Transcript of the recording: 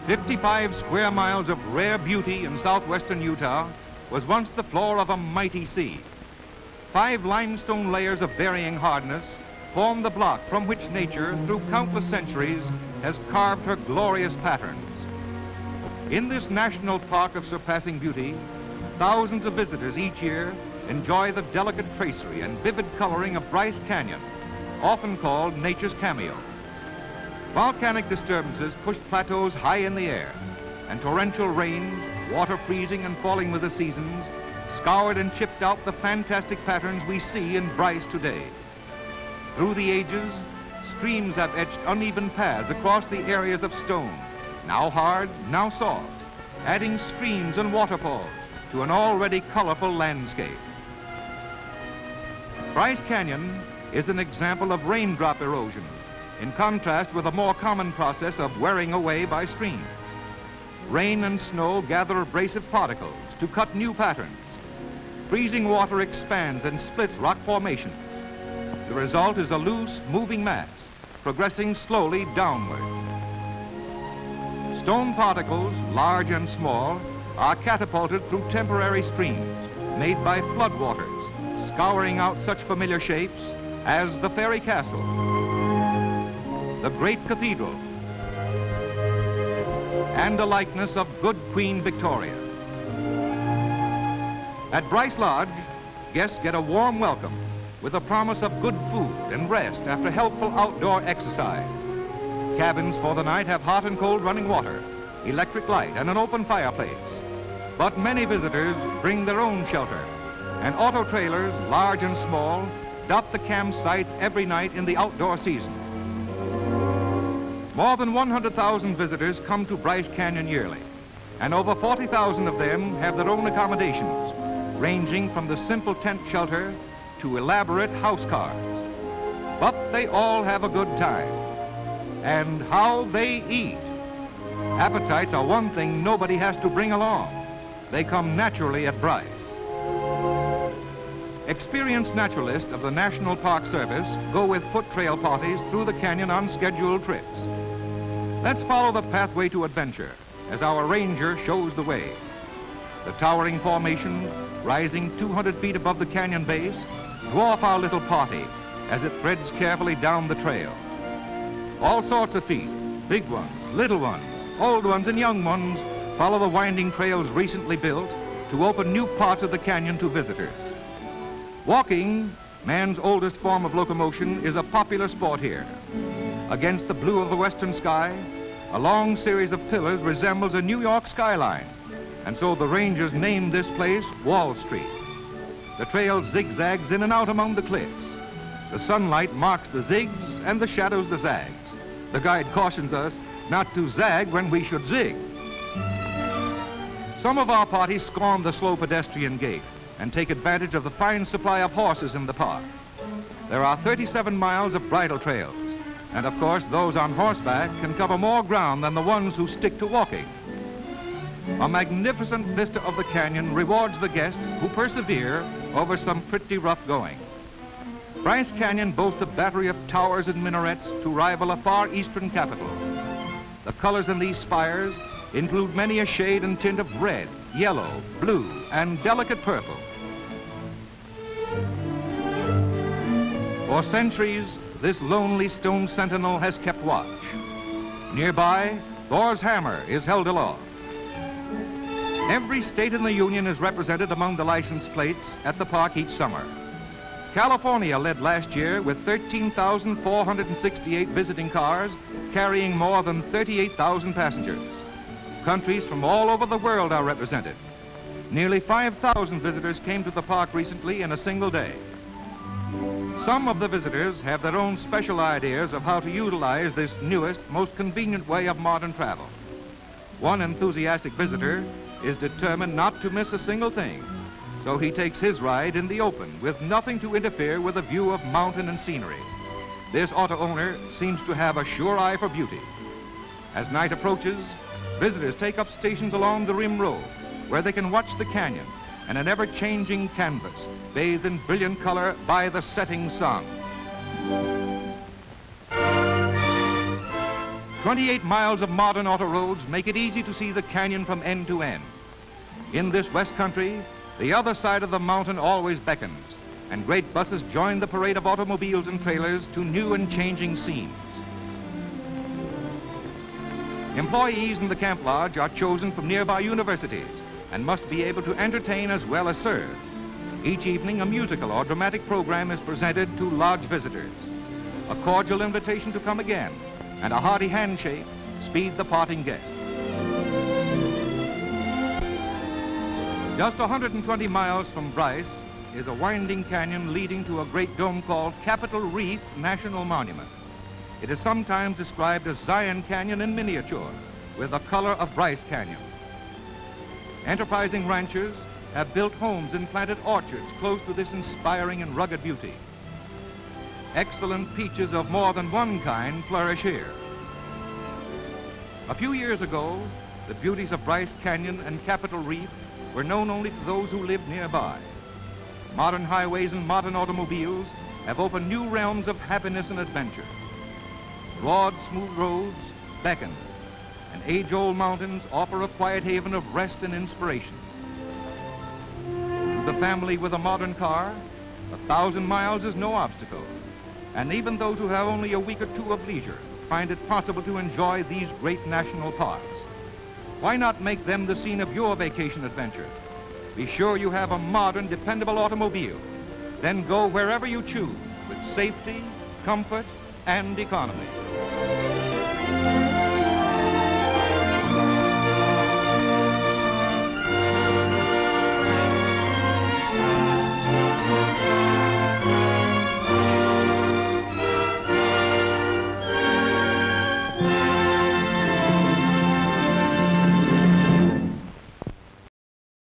55 square miles of rare beauty in southwestern Utah was once the floor of a mighty sea. 5 limestone layers of varying hardness form the block from which nature, through countless centuries, has carved her glorious patterns. In this national park of surpassing beauty, thousands of visitors each year enjoy the delicate tracery and vivid coloring of Bryce Canyon, often called nature's cameo. Volcanic disturbances pushed plateaus high in the air, and torrential rains, water freezing and falling with the seasons, scoured and chipped out the fantastic patterns we see in Bryce today. Through the ages, streams have etched uneven paths across the areas of stone, now hard, now soft, adding streams and waterfalls to an already colorful landscape. Bryce Canyon is an example of raindrop erosion, in contrast with a more common process of wearing away by streams. Rain and snow gather abrasive particles to cut new patterns. Freezing water expands and splits rock formations. The result is a loose, moving mass, progressing slowly downward. Stone particles, large and small, are catapulted through temporary streams made by floodwaters, scouring out such familiar shapes as the Fairy Castle, the Great Cathedral, and a likeness of good Queen Victoria. At Bryce Lodge, guests get a warm welcome with a promise of good food and rest after helpful outdoor exercise. Cabins for the night have hot and cold running water, electric light, and an open fireplace. But many visitors bring their own shelter, and auto trailers, large and small, dot the campsites every night in the outdoor season. More than 100,000 visitors come to Bryce Canyon yearly, and over 40,000 of them have their own accommodations, ranging from the simple tent shelter to elaborate house cars. But they all have a good time. And how they eat. Appetites are one thing nobody has to bring along. They come naturally at Bryce. Experienced naturalists of the National Park Service go with foot trail parties through the canyon on scheduled trips. Let's follow the pathway to adventure as our ranger shows the way. The towering formation, rising 200 feet above the canyon base, dwarf our little party as it threads carefully down the trail. All sorts of feet, big ones, little ones, old ones, and young ones, follow the winding trails recently built to open new parts of the canyon to visitors. Walking, man's oldest form of locomotion, is a popular sport here. Against the blue of the western sky, a long series of pillars resembles a New York skyline, and so the rangers named this place Wall Street. The trail zigzags in and out among the cliffs. The sunlight marks the zigs and the shadows the zags. The guide cautions us not to zag when we should zig. Some of our party scorn the slow pedestrian gait and take advantage of the fine supply of horses in the park. There are 37 miles of bridle trails, and of course those on horseback can cover more ground than the ones who stick to walking. A magnificent vista of the canyon rewards the guests who persevere over some pretty rough going. Bryce Canyon boasts a battery of towers and minarets to rival a far eastern capital. The colors in these spires include many a shade and tint of red, yellow, blue, and delicate purple. For centuries, this lonely stone sentinel has kept watch. Nearby, Thor's hammer is held aloft. Every state in the Union is represented among the license plates at the park each summer. California led last year with 13,468 visiting cars carrying more than 38,000 passengers. Countries from all over the world are represented. Nearly 5,000 visitors came to the park recently in a single day. Some of the visitors have their own special ideas of how to utilize this newest, most convenient way of modern travel. One enthusiastic visitor is determined not to miss a single thing, so he takes his ride in the open with nothing to interfere with a view of mountain and scenery. This auto owner seems to have a sure eye for beauty. As night approaches, visitors take up stations along the rim road where they can watch the canyon and an ever-changing canvas bathed in brilliant color by the setting sun. 28 miles of modern autoroads make it easy to see the canyon from end to end. In this West Country, the other side of the mountain always beckons, and great buses join the parade of automobiles and trailers to new and changing scenes. Employees in the Camp Lodge are chosen from nearby universities and must be able to entertain as well as serve. Each evening, a musical or dramatic program is presented to lodge visitors. A cordial invitation to come again and a hearty handshake speed the parting guest. Just 120 miles from Bryce is a winding canyon leading to a great dome called Capitol Reef National Monument. It is sometimes described as Zion Canyon in miniature, with the color of Bryce Canyon. Enterprising ranchers have built homes and planted orchards close to this inspiring and rugged beauty. Excellent peaches of more than one kind flourish here. A few years ago, the beauties of Bryce Canyon and Capitol Reef were known only to those who lived nearby. Modern highways and modern automobiles have opened new realms of happiness and adventure. Broad, smooth roads beckon, and age-old mountains offer a quiet haven of rest and inspiration. To the family with a modern car, 1,000 miles is no obstacle, and even those who have only a week or two of leisure find it possible to enjoy these great national parks. Why not make them the scene of your vacation adventure? Be sure you have a modern, dependable automobile. Then go wherever you choose with safety, comfort, and economy.